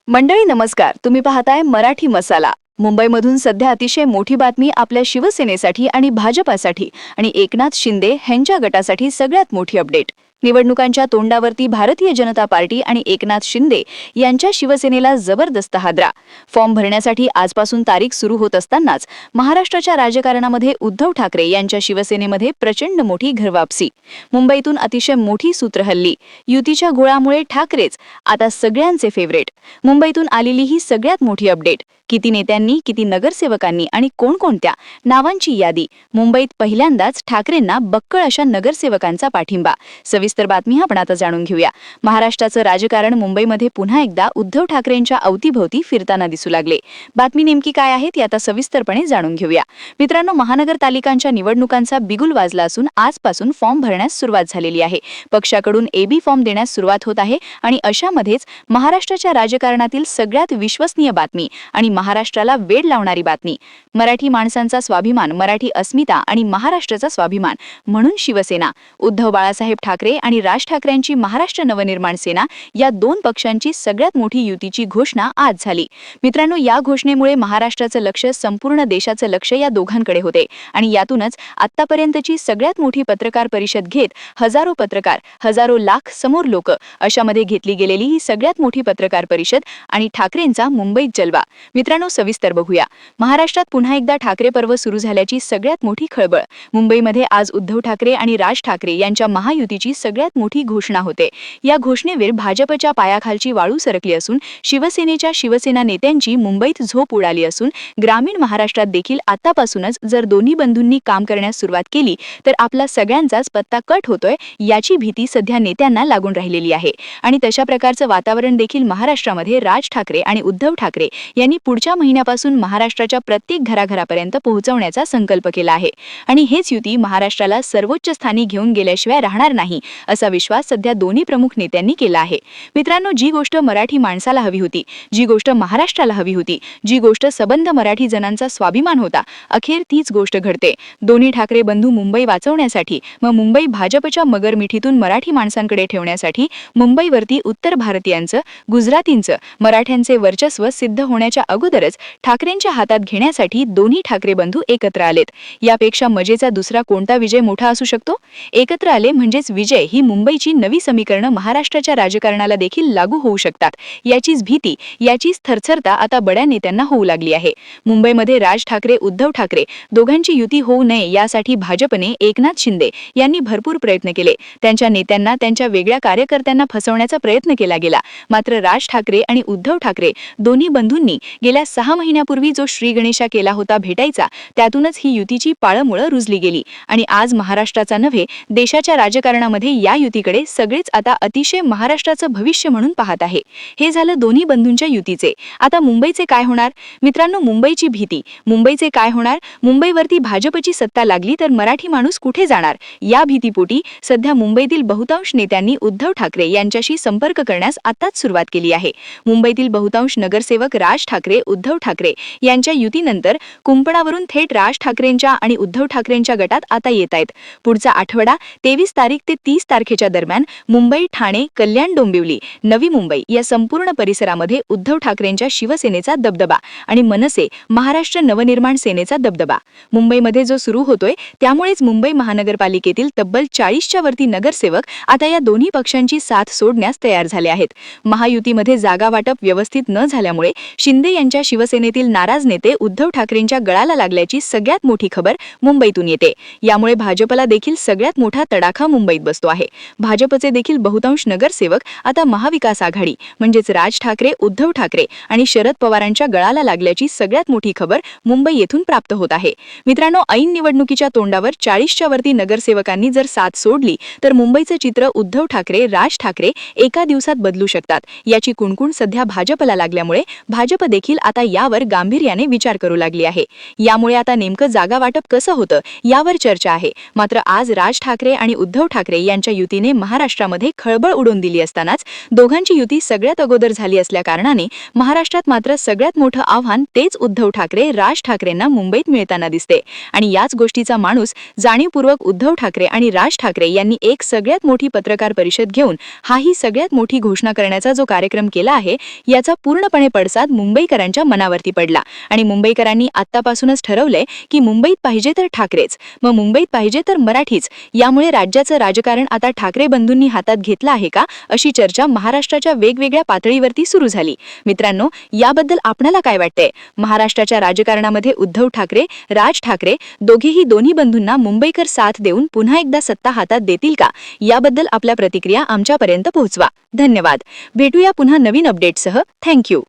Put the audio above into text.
मंडळी नमस्कार, तुम्ही पाहताय मराठी मसाला। मुंबईमधून सध्या अतिशय मोठी बातमी आपल्या शिवसेनेसाठी आणि भाजपासाठी आणि एकनाथ शिंदे यांच्या गटासाठी सगळ्यात मोठी अपडेट। निवडणुकांच्या तोंडावरती भारतीय जनता पार्टी आणि एकनाथ शिंदे यांच्या शिवसेनेला जबरदस्त हादरा। फॉर्म भरण्यासाठी आजपासून तारीख सुरू होत असतानाच महाराष्ट्राच्या राजकारणामध्ये उद्धव ठाकरे यांच्या शिवसेनेमध्ये प्रचंड मोठी घरवापसी। मुंबईतून अतिशय मोठी सूत्र हल्ली। युतीच्या घोळामुळे ठाकरेच आता सगळ्यांचे फेवरेट। मुंबईतून आलेली ही सगळ्यात मोठी अपडेट। किती नेत्यांनी, किती नगरसेवकांनी आणि कोणकोणत्या नावांची यादी। मुंबईत पहिल्यांदाच ठाकरेंना बक्कळ अशा नगरसेवकांचा पाठिंबा। सविस्तर बातमी आपण आता जाणून घेऊया। महाराष्ट्राचं राजकारण मुंबईमध्ये पुन्हा एकदा उद्धव ठाकरेंच्या अवतीभोवती फिरताना दिसू लागले। बातमी नेमकी काय आहे ती आता सविस्तरपणे जाणून घेऊया। मित्रांनो, महानगरपालिकांच्या निवडणुकांचा बिगुल वाजला असून आजपासून फॉर्म भरण्यास सुरुवात झालेली आहे। पक्षाकडून एबी फॉर्म देण्यास सुरुवात होत आहे आणि अशामध्येच महाराष्ट्राच्या राजकारणातील सगळ्यात विश्वसनीय बातमी आणि महाराष्ट्राला वेड लावणारी बातमी। मराठी माणसांचा स्वाभिमान, मराठी अस्मिता आणि महाराष्ट्राचा स्वाभिमान म्हणून शिवसेना, उद्धव बाळासाहेब ठाकरे आणि राज ठाकरेंची महाराष्ट्र नवनिर्माण सेना या दोन पक्षांची सगळ्यात मोठी युतीची घोषणा आज झाली। मित्रांनो, या घोषणेमुळे महाराष्ट्राचं लक्ष, संपूर्ण देशाचं लक्ष या दोघांकडे होते आणि यातूनच आतापर्यंतची सगळ्यात मोठी पत्रकार परिषद घेत हजारो पत्रकार, हजारो लाख समोर लोक अशामध्ये घेतली गेलेली ही सगळ्यात मोठी पत्रकार परिषद आणि ठाकरेंचा मुंबईत जलवा। मित्रांनो, सविस्तर बघूया। महाराष्ट्रात पुन्हा एकदा ठाकरे पर्व सुरू झाल्याची सगळ्यात मोठी खळबळ। मुंबईमध्ये आज उद्धव ठाकरे आणि राज ठाकरे यांच्या महायुतीची सगळ्यात मोठी घोषणा होते। या घोषणेवर भाजपच्या पायाखालची वाळू सरकली असून शिवसेनेच्या शिवसेना नेत्यांची मुंबईत झोप उडाली असून ग्रामीण महाराष्ट्रात देखील आतापासूनच जर दोन्ही बंधूंनी काम करण्यास सुरुवात केली तर आपला सगळ्यांचाच पत्ता कट होतोय याची भीती सध्या नेत्यांना लागून राहिलेली आहे। आणि तशा प्रकारचं वातावरण देखील महाराष्ट्रामध्ये राज ठाकरे आणि उद्धव ठाकरे यांनी पुढच्या महिन्यापासून महाराष्ट्राच्या प्रत्येक घराघरापर्यंत पोहोचवण्याचा संकल्प केला आहे आणि हेच युती महाराष्ट्राला सर्वोच्च स्थानी घेऊन गेल्याशिवाय राहणार नाही असा विश्वास सध्या दोन्ही प्रमुख नेत्यांनी केला आहे। मित्रांनो, जी गोष्ट मराठी माणसाला हवी होती, जी गोष्ट महाराष्ट्राला हवी होती, जी गोष्ट सबंध मराठी जनांचा स्वाभिमान होता, अखेर तीच गोष्ट घडते। दोन्ही ठाकरे बंधू मुंबई वाचवण्यासाठी, मग मुंबई भाजपच्या मगरमिठीतून मराठी माणसांकडे ठेवण्यासाठी मुंबईवरती उत्तर भारतीयांचं, गुजरातींचं, मराठ्यांचे वर्चस्व सिद्ध होण्याच्या अगोदरच ठाकरेंच्या हातात घेण्यासाठी दोन्ही ठाकरे बंधू एकत्र आलेत। यापेक्षा मजेचा दुसरा कोणता विजय मोठा असू शकतो? एकत्र आले म्हणजेच विजय ही मुंबईची नवी समीकरणं महाराष्ट्राच्या राजकारणाला देखील लागू होऊ शकतात याचीच भीती, याचीच थरथरता आता बड्या नेत्यांना होऊ लागली आहे। मुंबईमध्ये राज ठाकरे, उद्धव ठाकरे दोघांची युती होऊ नये यासाठी भाजपने एकनाथ शिंदे यांनी भरपूर प्रयत्न केले। त्यांच्या नेत्यांना, त्यांच्या वेगळ्या कार्यकर्त्यांना फसवण्याचा प्रयत्न केला गेला। मात्र राज ठाकरे आणि उद्धव ठाकरे दोन्ही बंधूंनी गेल्या 6 महिन्यापूर्वी जो श्री गणेशा केला होता भेटायचा, त्यातूनच ही युतीची पाळंमुळं रुजली गेली आणि आज महाराष्ट्राचा नव्हे देशाच्या राजकारणामध्ये या युतीकडे सगळेच आता अतिशय महाराष्ट्राचं भविष्य म्हणून पाहत आहे। हे झालं दोन्ही बंधूंच्या युतीचे। आता मुंबईचे काय होणार? मित्रांनो, मुंबईची भीती, मुंबईचे काय होणार? मुंबईवरती भाजपची सत्ता लागली तर मराठी माणूस कुठे जाणार? या भीतीपोटी सध्या मुंबईतील बहुतांश नेत्यांनी उद्धव ठाकरे यांच्याशी संपर्क करण्यास आताच सुरुवात केली आहे। मुंबईतील बहुतांश नगरसेवक राज ठाकरे, उद्धव ठाकरे यांच्या युतीनंतर कुंपणावरून थेट राज ठाकरेंच्या आणि उद्धव ठाकरेंच्या गटात आता येत आहेत। पुढचा आठवडा 23 तारीख ते 30 तारखेच्या दरम्यान मुंबई, ठाणे, कल्याण, डोंबिवली, नवी मुंबई या संपूर्ण परिसरामध्ये उद्धव ठाकरेंच्या शिवसेनेचा दबदबा आणि मनसे, महाराष्ट्र नवनिर्माण सेनेचा दबदबा। मुंबईमध्ये जो सुरू होतोय त्यामुळेच मुंबई महानगरपालिकेतील तब्बल 40च्या वरती नगरसेवक आता या दोन्ही पक्षांची साथ सोडण्यास तयार झाले आहेत। महायुतीमध्ये जागा वाटप व्यवस्थित न झाल्यामुळे शिंदे यांच्या शिवसेनेतील नाराज नेते उद्धव ठाकरेंच्या गळाला लागल्याची सगळ्यात मोठी खबर मुंबईतून येते। यामुळे भाजपला देखील सगळ्यात मोठा तडाखा मुंबईत बसतो आहे। भाजपचे देखील बहुतांश नगरसेवक आता महाविकास आघाडी म्हणजेच राज ठाकरे, उद्धव ठाकरे आणि शरद पवारांच्या गळाला लागल्याची सगळ्यात मोठी खबर मुंबई येथून प्राप्त होत आहे। मित्रांनो, ऐन निवडणुकीच्या तोंडावर 40च्या वरती नगरसेवकांनी जर साथ सोडली तर मुंबईचे चित्र उद्धव ठाकरे, राज ठाकरे एका दिवसात बदलू शकतात याची कुणकुण सध्या भाजपला लागल्यामुळे भाजप देखील आता यावर गांभीर्याने विचार करू लागली आहे। यामुळे आता नेमकं जागा वाटप कसं होतं यावर चर्चा आहे। मात्र आज राज ठाकरे आणि उद्धव ठाकरे यांच्या युतीने महाराष्ट्रामध्ये खळबळ उडवून दिली असतानाच दोघांची युती सगळ्यात अगोदर झाली असल्याकारणाने महाराष्ट्रात मात्र सगळ्यात मोठं आव्हान तेच उद्धव ठाकरे राज ठाकरेंना मुंबईत मिळताना दिसते. आणि याच गोष्टीचा माणूस जाणीवपूर्वक उद्धव ठाकरे आणि राज ठाकरे यांनी एक सगळ्यात मोठी पत्रकार परिषद घेऊन हाही सगळ्यात मोठी घोषणा करण्याचा जो कार्यक्रम केला आहे याचा पूर्णपणे पडसाद मुंबईकरांच्या मनावरती पडला. आणि मुंबईकरांनी आत्तापासूनच ठरवलंय की मुंबईत पाहिजे तर ठाकरेच, मग मुंबईत पाहिजे तर मराठीच. यामुळे राज्याचं राजकारण आता ठाकरे बंधूंनी हातात घेतलं आहे का अशी चर्चा महाराष्ट्राच्या वेगवेगळ्या पातळीवरती सुरू झाली. मित्रांनो, याबद्दल आपणाला काय वाटतंय? महाराष्ट्राच्या राजकारणामध्ये उद्धव ठाकरे राज ठाकरे दोन्ही बंधूंना मुंबईकर साथ देऊन पुन्हा एकदा सत्ता हातात देतील का? याबद्दल आपल्या प्रतिक्रिया आमच्यापर्यंत पोहोचवा. धन्यवाद. भेटूया पुन्हा नवीन अपडेटसह. थँक्यू.